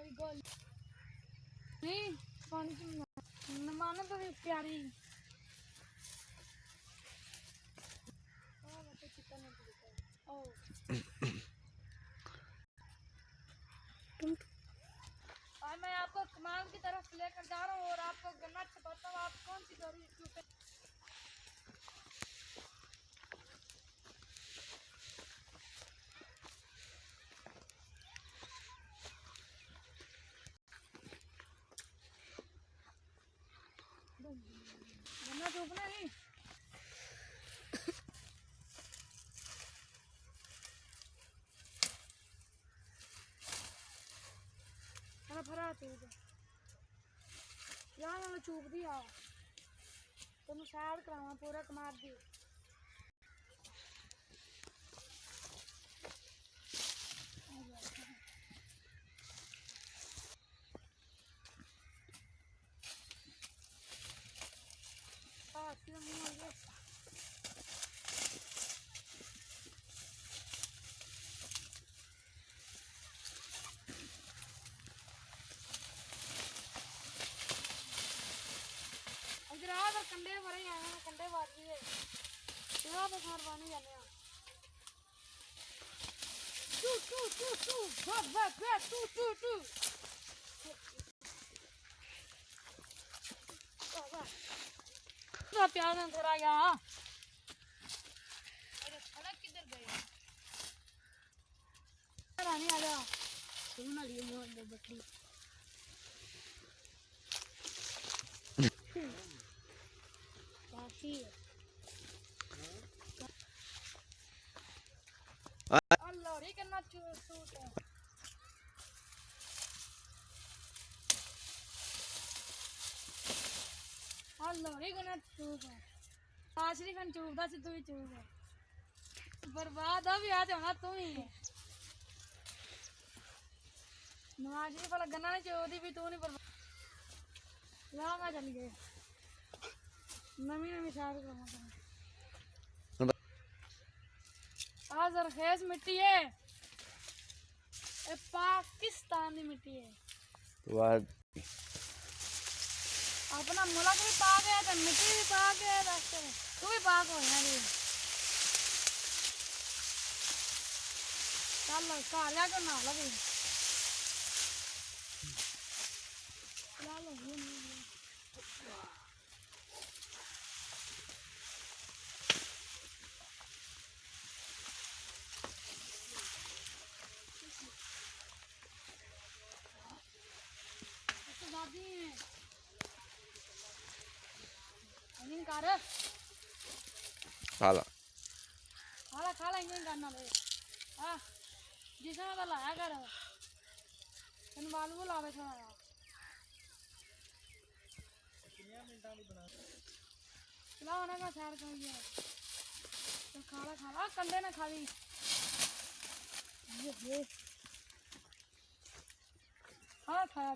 कोई गोल नहीं पानी की मानो तो भी प्यारी आज मैं आपको कमाल की तरफ लेकर जा रहा हूँ और आपको गन्ना छुपाता हूँ। आप कौन सी डोरी छूटे गन्ना छुपना नहीं फरा चूप यार मैं चूप दी आ तेन सैर करावा पूरा कमार दी कंडे भरे आए कंडे बाज भी है खार पानी जाने प्याज अंदर आ गया किधर गए रानी आ गया सुन लिए बकरी लौरी करना सूट है लौरी करना सूट है आशरी खान चूबदा सी तू ही चूब है बर्बाद भी आज होना तू ही है नवाजरी भला गन्ना नहीं चोदी भी तू नहीं बर्बाद लागा चल गए नवी नवी शार करना आज जरखेज मिट्टी है ये पाकिस्तान की मिट्टी है अपना मुल्क भी पाक है तो मिट्टी भी पाक है तू भी पाक हो यार चल घर जाकर ना लगे खाला खाला खाला इंजन करना ले हां जिसने वाला लाया कर तन बालू लावे थोड़ा कितने मिनटां दी बना चला आना का सैर करिए तो खाला खाला कंडे ना खाली ये हां खाया